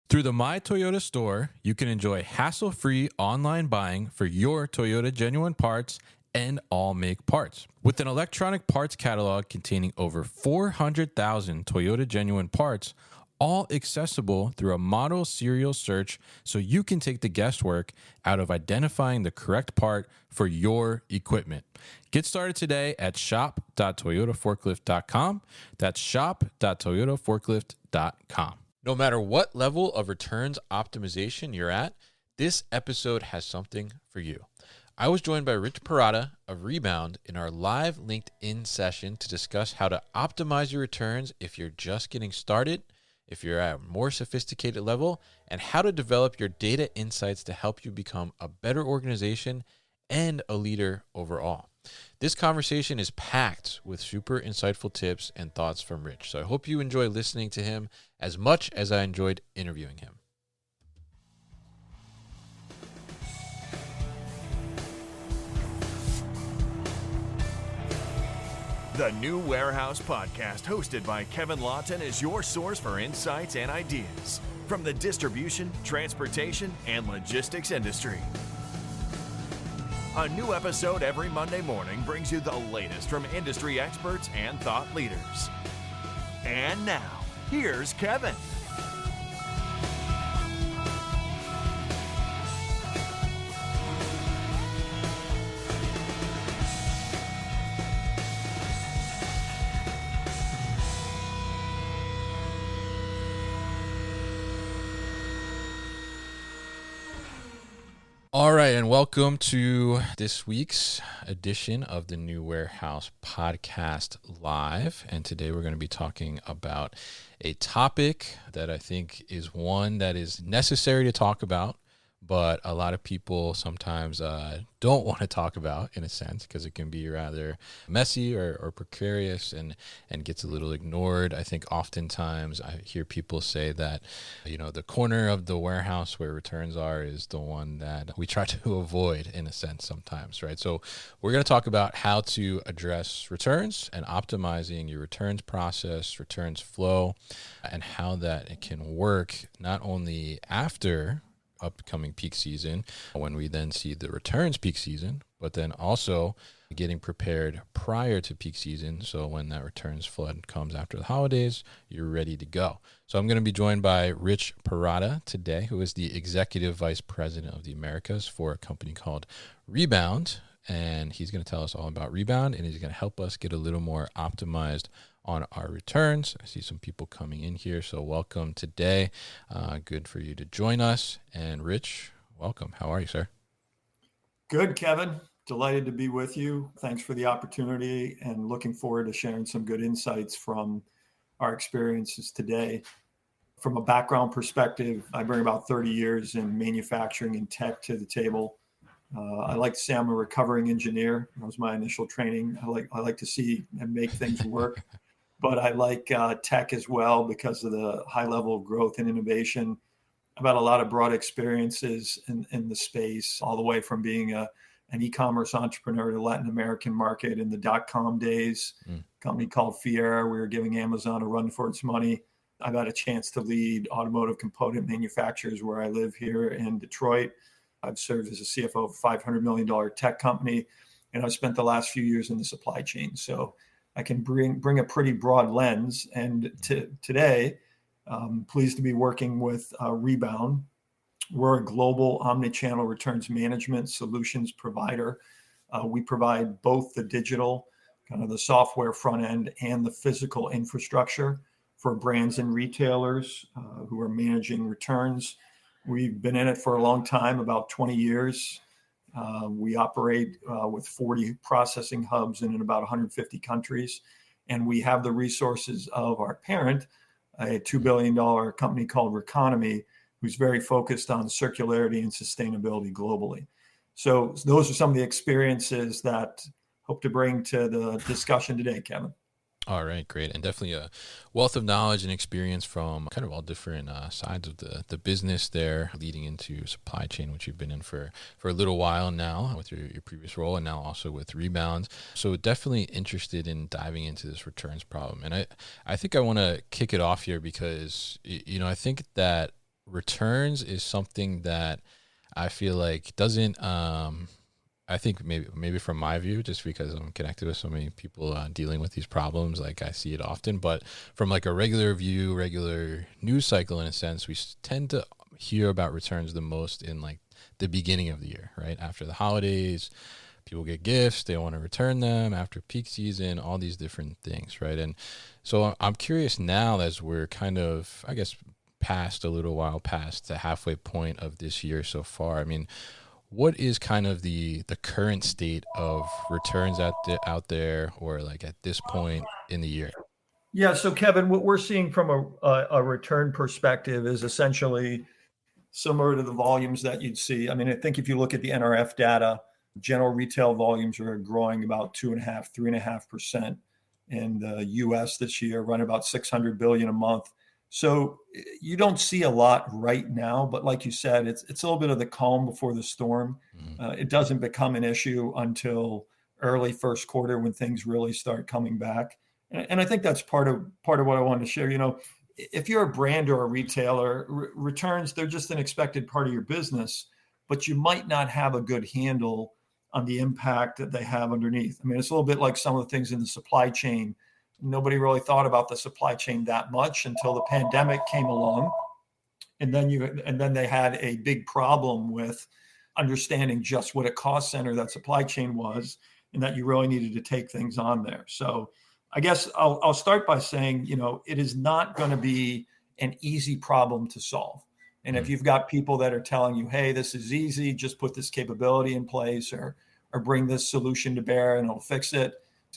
Through the My Toyota store, you can enjoy hassle-free online buying for your Toyota genuine parts and all make parts. With an electronic parts catalog containing over 400,000 Toyota genuine parts, all accessible through a model serial search so you can take the guesswork out of identifying the correct part for your equipment. Get started today at shop.toyotaforklift.com. That's shop.toyotaforklift.com. No matter what level of returns optimization you're at, this episode has something for you. I was joined by Rich Parada of Rebound in our live LinkedIn session to discuss how to optimize your returns if you're just getting started, if you're at a more sophisticated level, and how to develop your data insights to help you become a better organization and a leader overall. This conversation is packed with super insightful tips and thoughts from Rich, so I hope you enjoy listening to him as much as I enjoyed interviewing him. The New Warehouse Podcast, hosted by Kevin Lawton, is your source for insights and ideas from the distribution, transportation, and logistics industry. A new episode every Monday morning brings you the latest from industry experts and thought leaders. And now, here's Kevin. All right, and welcome to this week's edition of the New Warehouse Podcast Live. And today we're going to be talking about a topic that I think is one that is necessary to talk about, but a lot of people sometimes don't want to talk about, in a sense, because it can be rather messy or precarious and gets a little ignored. I think oftentimes I hear people say that, the corner of the warehouse where returns are is the one that we try to avoid, in a sense, sometimes, right? So we're going to talk about how to address returns and optimizing your returns process, returns flow, and how that it can work not only after upcoming peak season, when we then see the returns peak season, but then also getting prepared prior to peak season. So when that returns flood comes after the holidays, you're ready to go. So I'm going to be joined by Rich Parada today, who is the Executive Vice President of the Americas for a company called Rebound. And he's going to tell us all about Rebound, and he's going to help us get a little more optimized on our returns. I see some people coming in here, so welcome today. Good for you to join us. And Rich, welcome. How are you, sir? Good, Kevin. Delighted to be with you. Thanks for the opportunity and looking forward to sharing some good insights from our experiences today. From a background perspective, I bring about 30 years in manufacturing and tech to the table. I like to say I'm a recovering engineer. That was my initial training. I like to see and make things work. But I like tech as well because of the high level of growth and innovation. I've had a lot of broad experiences in the space, all the way from being an e-commerce entrepreneur to the Latin American market in the dot-com days, company called Fiera. We were giving Amazon a run for its money. I've had a chance to lead automotive component manufacturers where I live here in Detroit. I've served as a CFO of a $500 million tech company, and I've spent the last few years in the supply chain. So I can bring a pretty broad lens. And today, I'm pleased to be working with Rebound. We're a global omnichannel returns management solutions provider. We provide both the digital, kind of the software front end, and the physical infrastructure for brands and retailers who are managing returns. We've been in it for a long time, about 20 years. We operate with 40 processing hubs in about 150 countries. And we have the resources of our parent, a $2 billion company called Reconomy, who's very focused on circularity and sustainability globally. So those are some of the experiences that I hope to bring to the discussion today, Kevin. All right, great. And definitely a wealth of knowledge and experience from kind of all different sides of the business there, leading into supply chain, which you've been in for a little while now with your previous role, and now also with Rebound. So definitely interested in diving into this returns problem. And I think I want to kick it off here because, I think that returns is something that I feel like doesn't, I think maybe from my view, just because I'm connected with so many people dealing with these problems, like I see it often. But from like a regular view, regular news cycle, in a sense, we tend to hear about returns the most in like the beginning of the year, right? After the holidays, people get gifts, they want to return them after peak season, all these different things, right? And so I'm curious now, as we're kind of, I guess, past a little while past the halfway point of this year so far. I mean, what is kind of the current state of returns out there, or like at this point in the year? Yeah. So, Kevin, what we're seeing from a return perspective is essentially similar to the volumes that you'd see. I mean, I think if you look at the NRF data, general retail volumes are growing about 2.5, 3.5% in the U.S. this year, run about 600 billion a month. So you don't see a lot right now, but like you said, it's a little bit of the calm before the storm. It doesn't become an issue until early first quarter when things really start coming back. And I think that's part of what I wanted to share. You know, if you're a brand or a retailer, returns, they're just an expected part of your business, but you might not have a good handle on the impact that they have underneath. I mean, it's a little bit like some of the things in the supply chain. Nobody really thought about the supply chain that much until the pandemic came along. And then they had a big problem with understanding just what a cost center that supply chain was, and that you really needed to take things on there. So I guess I'll start by saying, you know, it is not going to be an easy problem to solve. And if you've got people that are telling you, hey, this is easy, just put this capability in place or bring this solution to bear and it'll fix it,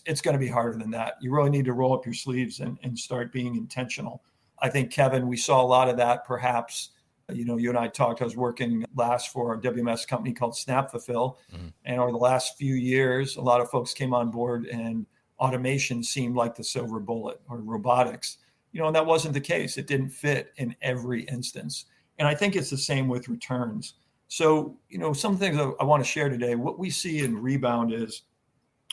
it's going to be harder than that. You really need to roll up your sleeves and start being intentional. I think, Kevin, we saw a lot of that perhaps. You know, you and I talked, I was working last for a WMS company called SnapFulfill. And over the last few years, a lot of folks came on board and automation seemed like the silver bullet, or robotics. You know, and that wasn't the case. It didn't fit in every instance. And I think it's the same with returns. So, you know, some things I want to share today, what we see in Rebound is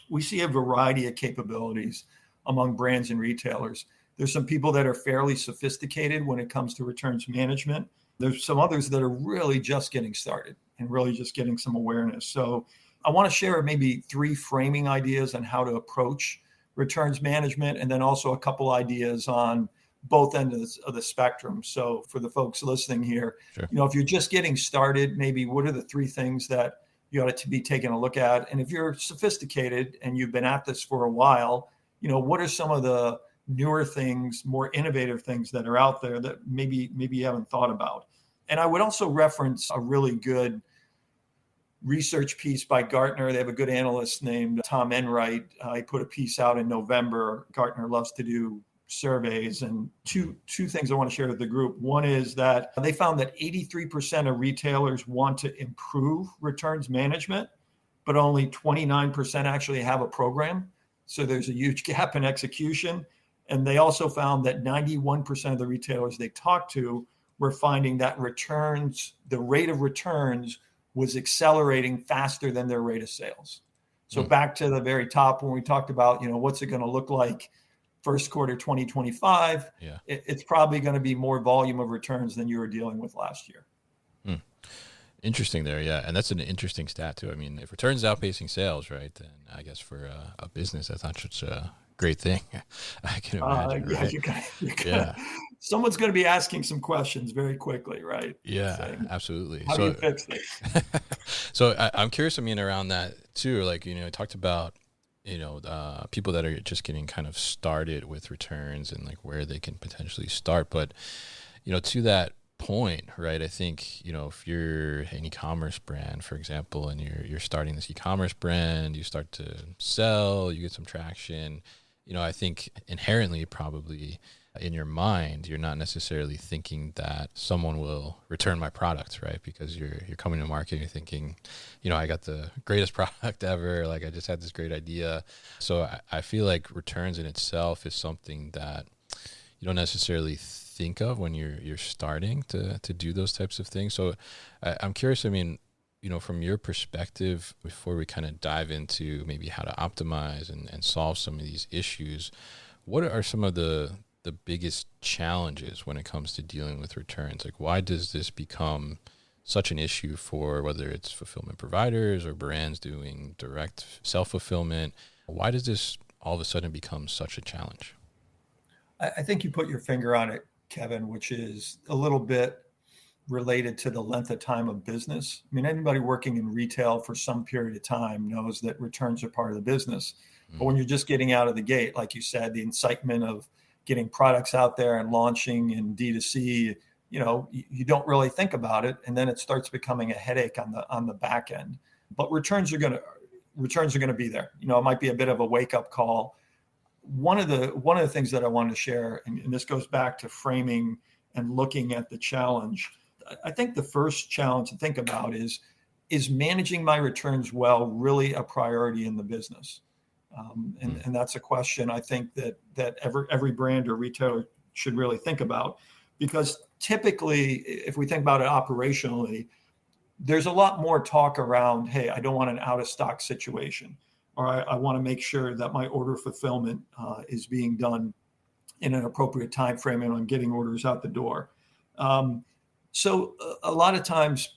we see a variety of capabilities among brands and retailers. There's some people that are fairly sophisticated when it comes to returns management. There's some others that are really just getting started and really just getting some awareness. So I want to share maybe 3 framing ideas on how to approach returns management, and then also a couple ideas on both ends of the spectrum. So for the folks listening here, Sure. You know, if you're just getting started, maybe what are the 3 things that you ought to be taking a look at? And if you're sophisticated and you've been at this for a while, you know, what are some of the newer things, more innovative things that are out there that maybe you haven't thought about? And I would also reference a really good research piece by Gartner. They have a good analyst named Tom Enright. He put a piece out in November. Gartner loves to do surveys, and two things I want to share with the group. One is that they found that 83% of retailers want to improve returns management, but only 29% actually have a program. So there's a huge gap in execution. And they also found that 91% of the retailers they talked to were finding that returns, the rate of returns was accelerating faster than their rate of sales. So back to the very top, when we talked about, you know, what's it going to look like first quarter 2025, it's probably going to be more volume of returns than you were dealing with last year. Interesting there, yeah. And that's an interesting stat too. I mean, if returns outpacing sales, right, then I guess for a business, that's not such a great thing. I can imagine, right? Someone's going to be asking some questions very quickly, right? Yeah, saying, absolutely. How do you fix this? So I'm curious, I mean, around that too, like, you know, I talked about, you know, people that are just getting kind of started with returns and like where they can potentially start. But, you know, to that point, right, I think, you know, if you're an e-commerce brand, for example, and you're starting this e-commerce brand, you start to sell, you get some traction, you know, I think inherently probably in your mind, you're not necessarily thinking that someone will return my product, right? Because you're coming to market and you're thinking, you know, I got the greatest product ever. Like I just had this great idea. So I feel like returns in itself is something that you don't necessarily think of when you're starting to do those types of things. So I'm curious, I mean, you know, from your perspective, before we kind of dive into maybe how to optimize and solve some of these issues, what are some of the the biggest challenges when it comes to dealing with returns? Like, why does this become such an issue for whether it's fulfillment providers or brands doing direct self-fulfillment? Why does this all of a sudden become such a challenge? I think you put your finger on it, Kevin, which is a little bit related to the length of time of business. I mean, anybody working in retail for some period of time knows that returns are part of the business. But when you're just getting out of the gate, like you said, the incitement of getting products out there and launching in D2C, you don't really think about it, and then it starts becoming a headache on the back end. But returns are going to be there. It might be a bit of a wake up call. One of the things that I wanted to share, and this goes back to framing and looking at the challenge. I think the first challenge to think about is managing my returns well really a priority in the business? And that's a question I think that every brand or retailer should really think about, because typically, if we think about it operationally, there's a lot more talk around, hey, I don't want an out of stock situation, or I want to make sure that my order fulfillment is being done in an appropriate time frame and I'm getting orders out the door. So a lot of times,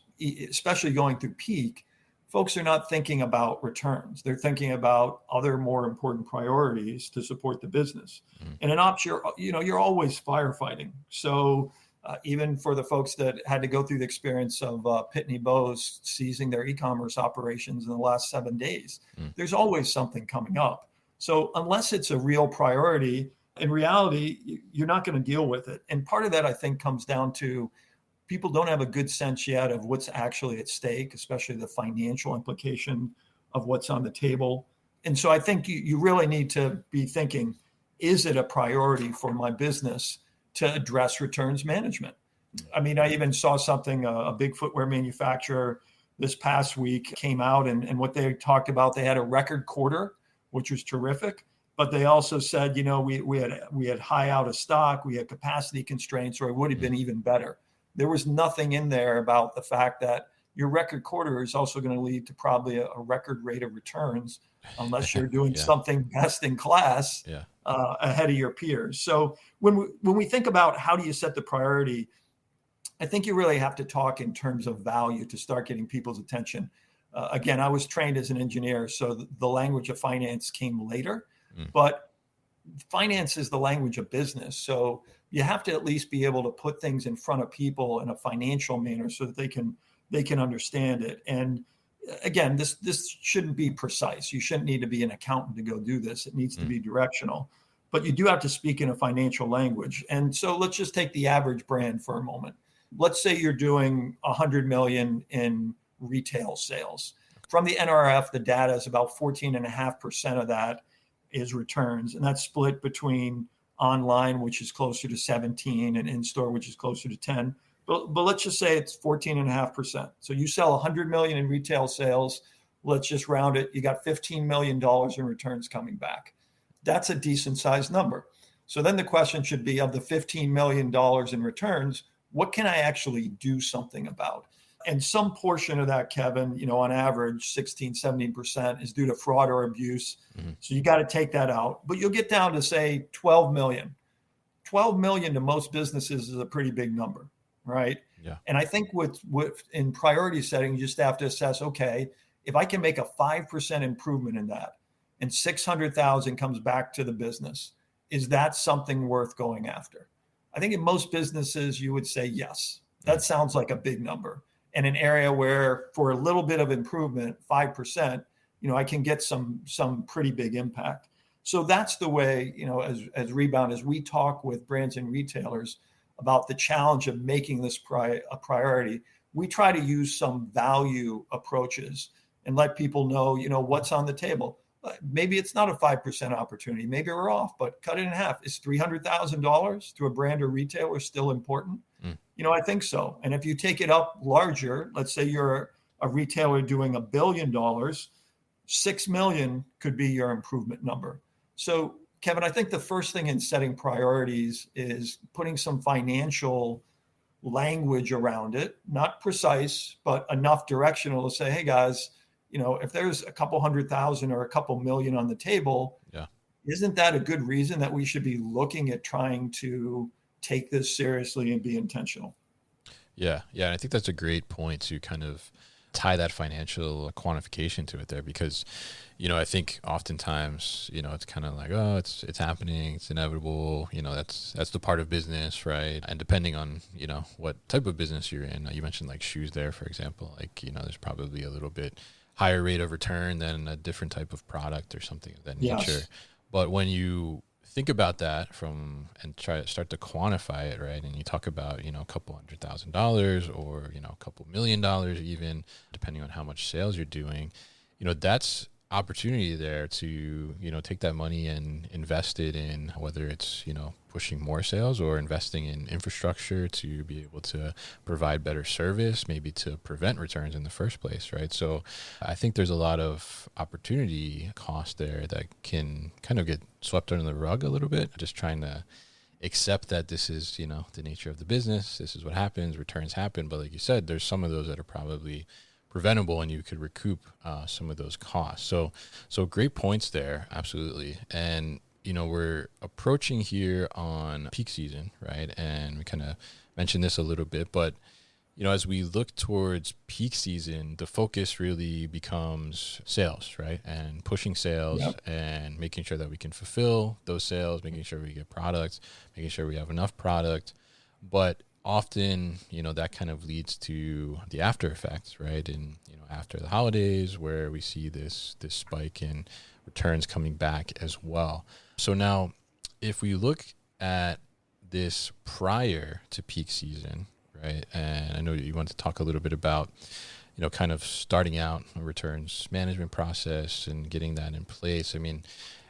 especially going through peak, folks are not thinking about returns. They're thinking about other more important priorities to support the business. And in ops, you're always firefighting. So even for the folks that had to go through the experience of Pitney Bowes seizing their e-commerce operations in the last 7 days, there's always something coming up. So unless it's a real priority, in reality, you're not going to deal with it. And part of that, I think, comes down to people don't have a good sense yet of what's actually at stake, especially the financial implication of what's on the table. And so I think you really need to be thinking, is it a priority for my business to address returns management? I mean, I even saw something, a big footwear manufacturer this past week came out and what they talked about, they had a record quarter, which was terrific. But they also said, we had high out of stock, we had capacity constraints, or it would have been even better. There was nothing in there about the fact that your record quarter is also going to lead to probably a record rate of returns, unless you're doing something best in class ahead of your peers. So when we think about how do you set the priority, I think you really have to talk in terms of value to start getting people's attention. Again, I was trained as an engineer, so the language of finance came later, but finance is the language of business. So you have to at least be able to put things in front of people in a financial manner so that they can understand it. And again, this shouldn't be precise. You shouldn't need to be an accountant to go do this. It needs to be directional, but you do have to speak in a financial language. And so let's just take the average brand for a moment. Let's say you're doing 100 million in retail sales. From the NRF, the data is about 14.5% of that is returns. And that's split between online, which is closer to 17, and in-store, which is closer to 10. But let's just say it's 14.5%. So you sell 100 million in retail sales. Let's just round it. You got $15 million in returns coming back. That's a decent sized number. So then the question should be, of the $15 million in returns, what can I actually do something about? And some portion of that, Kevin, on average, 16, 17% is due to fraud or abuse. So you got to take that out. But you'll get down to, say, 12 million. 12 million to most businesses is a pretty big number, right? Yeah. And I think with in priority setting, you just have to assess, okay, if I can make a 5% improvement in that and 600,000 comes back to the business, is that something worth going after? I think in most businesses, you would say yes. That sounds like a big number. And an area where for a little bit of improvement, 5%, I can get some pretty big impact. So that's the way, as Rebound, as we talk with brands and retailers about the challenge of making this a priority, we try to use some value approaches and let people know, what's on the table. Maybe it's not a 5% opportunity. Maybe we're off, but cut it in half. Is $300,000 to a brand or retailer still important? I think so. And if you take it up larger, let's say you're a retailer doing $1 billion, 6 million could be your improvement number. So, Kevin, I think the first thing in setting priorities is putting some financial language around it, not precise, but enough directional to say, hey guys, if there's a couple 100,000 or a couple million on the table, isn't that a good reason that we should be looking at trying to take this seriously and be intentional? Yeah. Yeah. And I think that's a great point to kind of tie that financial quantification to it there, because, I think oftentimes, it's kind of like, oh, it's happening, it's inevitable, that's the part of business, right? And depending on, what type of business you're in, you mentioned like shoes there, for example, like, there's probably a little bit higher rate of return than a different type of product or something of that nature. Yes. But when you think about that and try to start to quantify it, right? And you talk about, a couple $100,000 or, a couple $1 million even, depending on how much sales you're doing, that's opportunity there to, take that money and invest it in, whether it's, pushing more sales or investing in infrastructure to be able to provide better service, maybe to prevent returns in the first place, right? So I think there's a lot of opportunity cost there that can kind of get swept under the rug a little bit, just trying to accept that this is, the nature of the business. This is what happens, returns happen. But like you said, there's some of those that are probably preventable and you could recoup some of those costs. So great points there. Absolutely. And, we're approaching here on peak season, right? And we kind of mentioned this a little bit, but, as we look towards peak season, the focus really becomes sales, right? And pushing sales. Yep. And making sure that we can fulfill those sales, making sure we get products, making sure we have enough product. But often, that kind of leads to the after effects, right? And, after the holidays where we see this spike in returns coming back as well. So now if we look at this prior to peak season, right? And I know you want to talk a little bit about, kind of starting out a returns management process and getting that in place. I mean,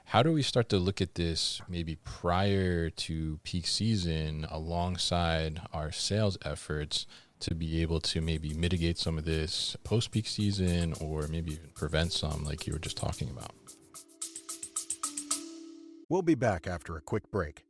how do we start to look at this maybe prior to peak season alongside our sales efforts to be able to maybe mitigate some of this post-peak season or maybe even prevent some like you were just talking about? We'll be back after a quick break.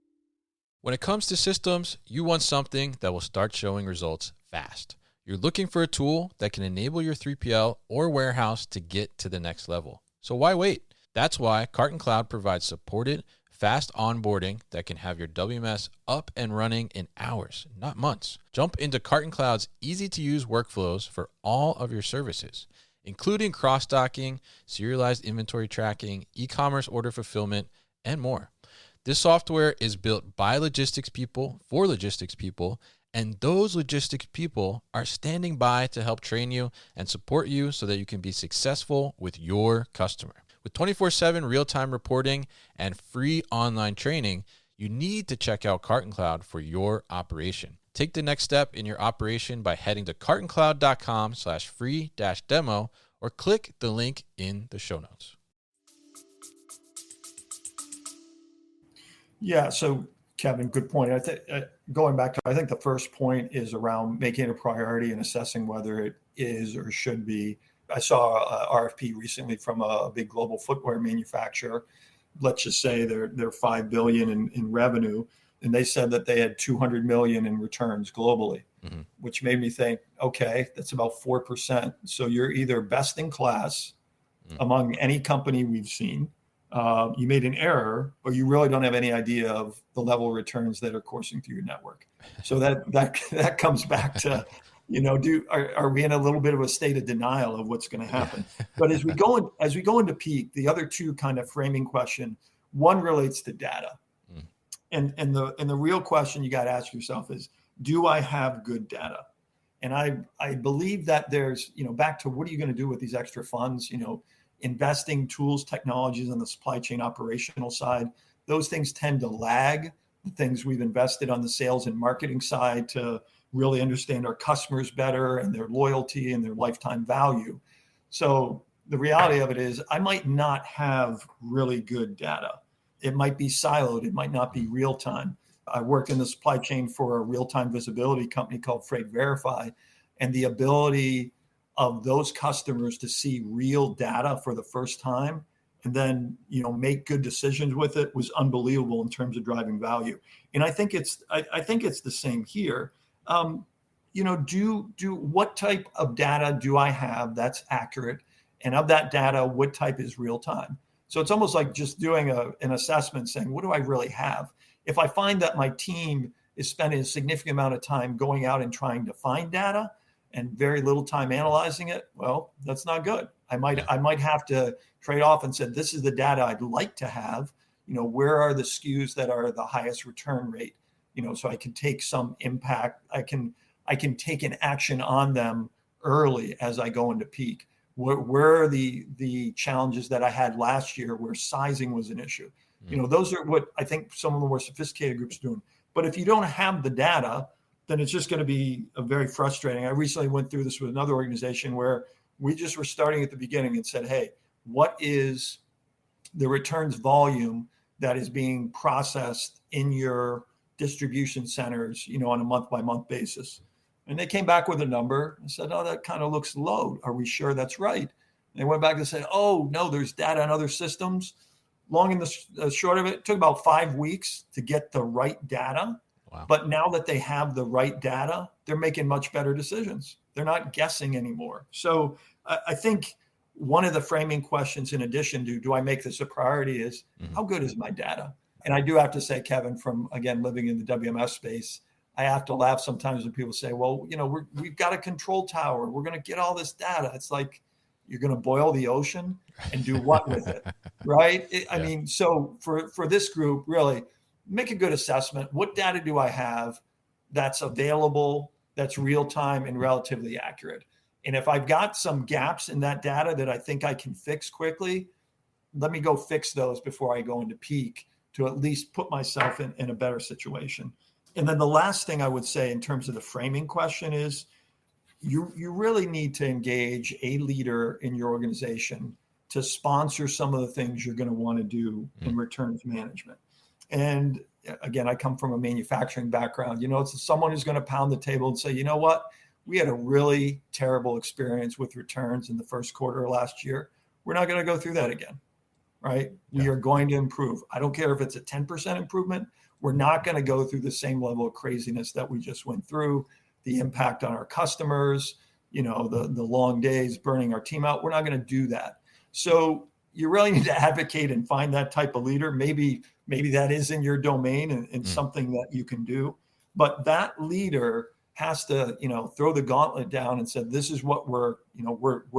When it comes to systems, you want something that will start showing results fast. You're looking for a tool that can enable your 3PL or warehouse to get to the next level. So why wait? That's why Carton Cloud provides supported, fast onboarding that can have your WMS up and running in hours, not months. Jump into Carton Cloud's easy-to-use workflows for all of your services, including cross-docking, serialized inventory tracking, e-commerce order fulfillment, and more. This software is built by logistics people for logistics people, and those logistics people are standing by to help train you and support you so that you can be successful with your customer. With 24/7 real-time reporting and free online training, you need to check out Carton Cloud for your operation. Take the next step in your operation by heading to cartoncloud.com/free-demo or click the link in the show notes. Yeah. So Kevin, good point. I think going back to, I think the first point is around making it a priority and assessing whether it is or should be. I saw a RFP recently from a big global footwear manufacturer. Let's just say they're $5 billion in revenue, and they said that they had $200 million in returns globally, which made me think, okay, that's about 4%. So you're either best in class among any company we've seen. You made an error, or you really don't have any idea of the level of returns that are coursing through your network. So that comes back to, are we in a little bit of a state of denial of what's going to happen? But as we go into peak, the other two kind of framing question, one relates to data, and the real question you got to ask yourself is, do I have good data? And I believe that there's, back to what are you going to do with these extra funds? Investing tools, technologies on the supply chain operational side, those things tend to lag the things we've invested on the sales and marketing side to really understand our customers better and their loyalty and their lifetime value. So the reality of it is I might not have really good data. It might be siloed. It might not be real time. I worked in the supply chain for a real-time visibility company called Freight Verify, and the ability of those customers to see real data for the first time and then, make good decisions with it was unbelievable in terms of driving value. And I think it's the same here. What type of data do I have that's accurate? And of that data, what type is real time? So it's almost like just doing an assessment saying, what do I really have? If I find that my team is spending a significant amount of time going out and trying to find data and very little time analyzing it, well, that's not good. I might have to trade off and say, this is the data I'd like to have. Where are the SKUs that are the highest return rate? So I can take some impact. I can take an action on them early as I go into peak. Where are the challenges that I had last year where sizing was an issue? Those are what I think some of the more sophisticated groups are doing. But if you don't have the data, then it's just going to be very frustrating. I recently went through this with another organization where we just were starting at the beginning and said, hey, what is the returns volume that is being processed in your distribution centers, on a month-by-month basis? And they came back with a number and said, oh, that kind of looks low. Are we sure that's right? And they went back and said, oh, no, there's data on other systems. Long and the short of it took about 5 weeks to get the right data. Wow. But now that they have the right data, they're making much better decisions. They're not guessing anymore. So I think one of the framing questions, in addition to, do I make this a priority, is how good is my data? And I do have to say, Kevin, from, again, living in the WMS space, I have to laugh sometimes when people say, well, we've got a control tower. We're going to get all this data. It's like, you're going to boil the ocean and do what with it, right? I mean, so for this group, really make a good assessment. What data do I have that's available, that's real time and relatively accurate? And if I've got some gaps in that data that I think I can fix quickly, let me go fix those before I go into peak to at least put myself in a better situation. And then the last thing I would say in terms of the framing question is, you really need to engage a leader in your organization to sponsor some of the things you're going to want to do in returns management. And again, I come from a manufacturing background. It's someone who's going to pound the table and say, you know what? We had a really terrible experience with returns in the first quarter of last year. We're not going to go through that again, right? Yeah. We are going to improve. I don't care if it's a 10% improvement. We're not going to go through the same level of craziness that we just went through. The impact on our customers, the long days, burning our team out. We're not going to do that. So you really need to advocate and find that type of leader. Maybe that is in your domain and something that you can do. But that leader has to, throw the gauntlet down and say, this is what we're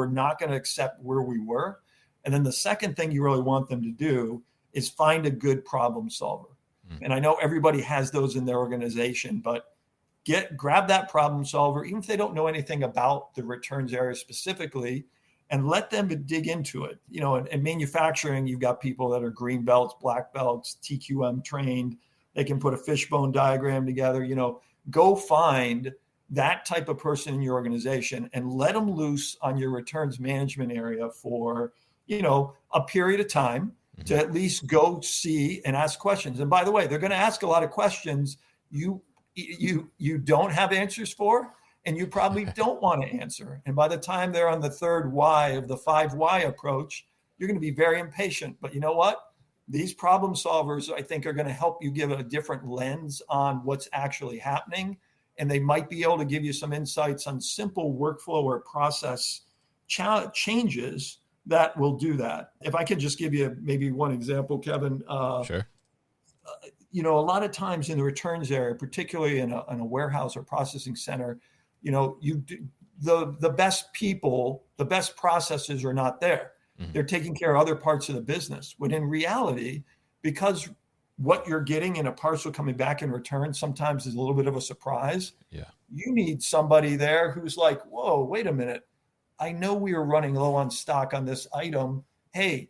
not going to accept where we were. And then the second thing you really want them to do is find a good problem solver. And I know everybody has those in their organization, but grab that problem solver, even if they don't know anything about the returns area specifically, and let them dig into it. In manufacturing, you've got people that are green belts, black belts, TQM trained. They can put a fishbone diagram together. Go find that type of person in your organization and let them loose on your returns management area for, a period of time to at least go see and ask questions. And by the way, they're going to ask a lot of questions you don't have answers for, and you probably don't want to answer. And by the time they're on the third why of the 5 why approach, you're going to be very impatient. But you know what? These problem solvers, I think, are going to help you give a different lens on what's actually happening. And they might be able to give you some insights on simple workflow or process changes that will do that. If I could just give you maybe one example, Kevin. Sure. A lot of times in the returns area, particularly in a warehouse or processing center, the best people, the best processes are not there. They're taking care of other parts of the business. When in reality, because what you're getting in a parcel coming back in return sometimes is a little bit of a surprise. Yeah. You need somebody there who's like, whoa, wait a minute. I know we are running low on stock on this item. Hey,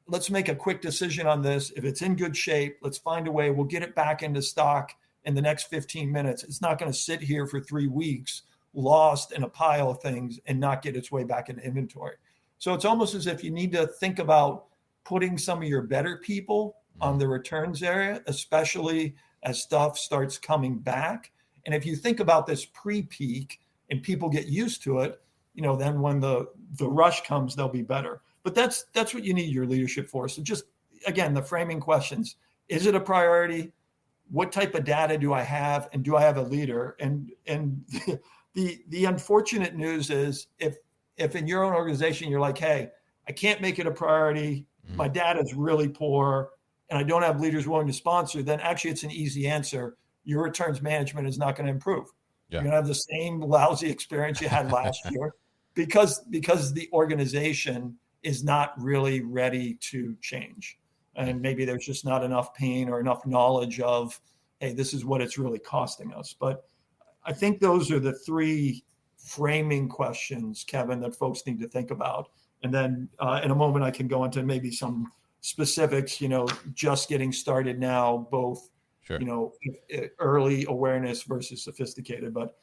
let's make a quick decision on this. If it's in good shape, let's find a way. We'll get it back into stock in the next 15 minutes. It's not going to sit here for 3 weeks, lost in a pile of things and not get its way back into inventory. So it's almost as if you need to think about putting some of your better people on the returns area, especially as stuff starts coming back. And if you think about this pre-peak and people get used to it, then when the rush comes, they'll be better. But that's what you need your leadership for. So just, again, the framing questions. Is it a priority? What type of data do I have? And do I have a leader? And the unfortunate news is if in your own organization, you're like, hey, I can't make it a priority. My data is really poor and I don't have leaders willing to sponsor, then actually it's an easy answer. Your returns management is not going to improve. Yeah. You're going to have the same lousy experience you had last year because the organization is not really ready to change. And maybe there's just not enough pain or enough knowledge of, hey, this is what it's really costing us. But I think those are the three framing questions, Kevin, that folks need to think about. And then in a moment, I can go into maybe some specifics, just getting started now, both, Sure. Early awareness versus sophisticated. But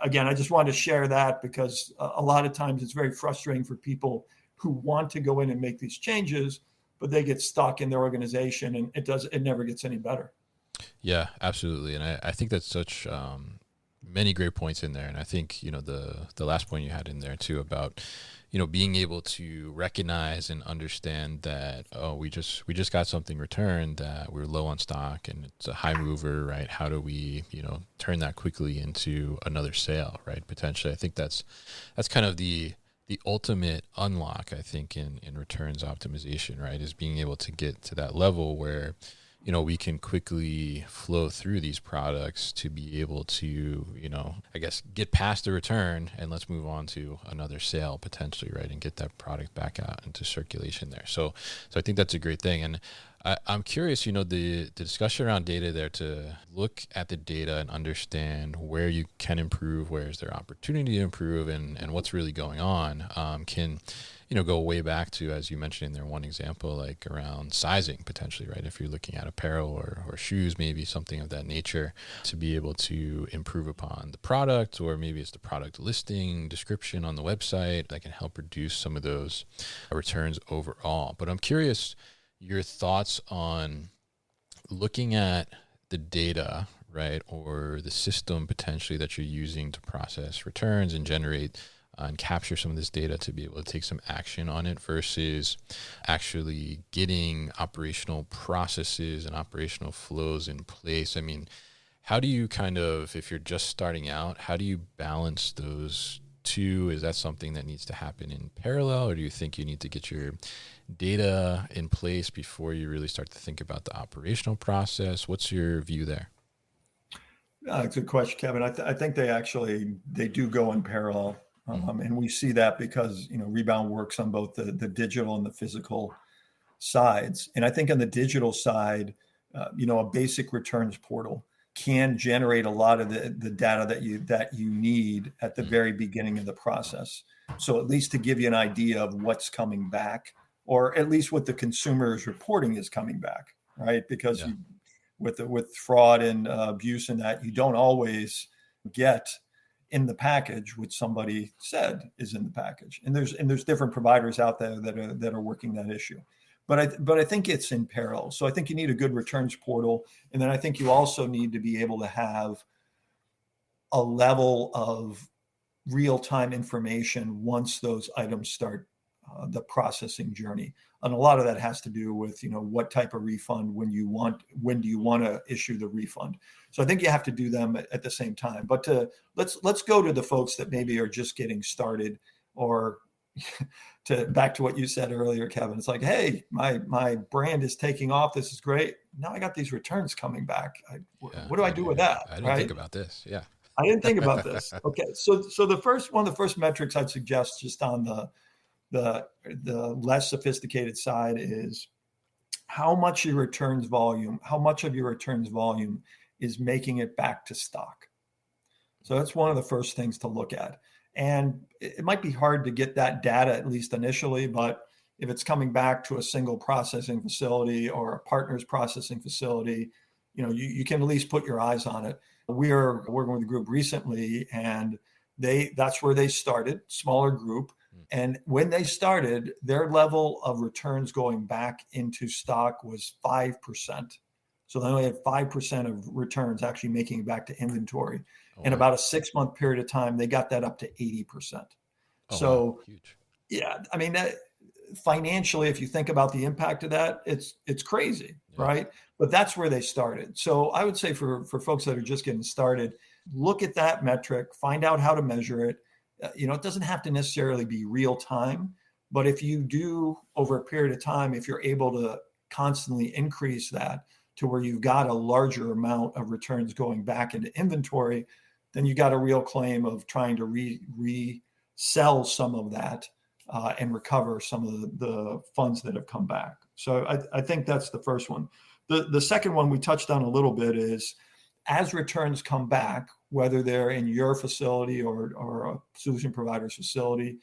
again, I just wanted to share that because a lot of times it's very frustrating for people who want to go in and make these changes, but they get stuck in their organization and it never gets any better. Yeah, absolutely. And I think that's such many great points in there. And I think, the last point you had in there too about, being able to recognize and understand that, we just got something returned that we're low on stock and it's a high mover, right? How do we, turn that quickly into another sale, right? Potentially. I think that's kind of the ultimate unlock, I think, in returns optimization, right? Is being able to get to that level where, we can quickly flow through these products to be able to, I guess, get past the return and let's move on to another sale potentially, right? And get that product back out into circulation there. So I think that's a great thing. And I'm curious, the discussion around data there, to look at the data and understand where you can improve, where is there opportunity to improve, and what's really going on, can go way back to, as you mentioned in there, one example, like around sizing potentially, right? If you're looking at apparel or shoes, maybe something of that nature, to be able to improve upon the product, or maybe it's the product listing description on the website that can help reduce some of those returns overall. But I'm curious your thoughts on looking at the data, right? Or the system potentially that you're using to process returns and generate and capture some of this data to be able to take some action on it, versus actually getting operational processes and operational flows in place. I mean, how do you if you're just starting out, how do you balance those two? Is that something that needs to happen in parallel, or do you think you need to get your data in place before you really start to think about the operational process? What's your view there? It's a good question, Kevin. I think they do go in parallel. And we see that because, Rebound works on both the digital and the physical sides. And I think on the digital side, a basic returns portal can generate a lot of the data that you need at the very beginning of the process. So at least to give you an idea of what's coming back, or at least what the consumer is reporting is coming back, right? Because with fraud and abuse and that, you don't always get in the package what somebody said is in the package, and there's different providers out there that are working that issue, but I think it's in parallel. So I think you need a good returns portal, and then I think you also need to be able to have a level of real-time information once those items start the processing journey. And a lot of that has to do with, what type of refund, when do you want to issue the refund. So I think you have to do them at the same time. But let's go to the folks that maybe are just getting started, or back to what you said earlier, Kevin. It's like, hey, my brand is taking off. This is great. Now I got these returns coming back. What do I do with that? I didn't think about this. Yeah. I didn't think about this. Okay. So one of the first metrics I'd suggest, just on the less sophisticated side, is how much of your returns volume is making it back to stock. So that's one of the first things to look at. And it might be hard to get that data, at least initially, but if it's coming back to a single processing facility or a partner's processing facility, you can at least put your eyes on it. We are working with a group recently, and that's where they started, smaller group. And when they started, their level of returns going back into stock was 5%. So they only had 5% of returns actually making it back to inventory. In about a 6-month period of time, they got that up to 80%. So, huge. Yeah, I mean, financially, if you think about the impact of that, it's crazy, right? But that's where they started. So I would say for folks that are just getting started, look at that metric, find out how to measure it. It doesn't have to necessarily be real time, But if you do over a period of time, if you're able to constantly increase that to where you've got a larger amount of returns going back into inventory, then you got a real claim of trying to resell some of that and recover some of the funds that have come back. So I think that's the first one. The second one we touched on a little bit is, as returns come back, whether they're in your facility or a solution provider's facility,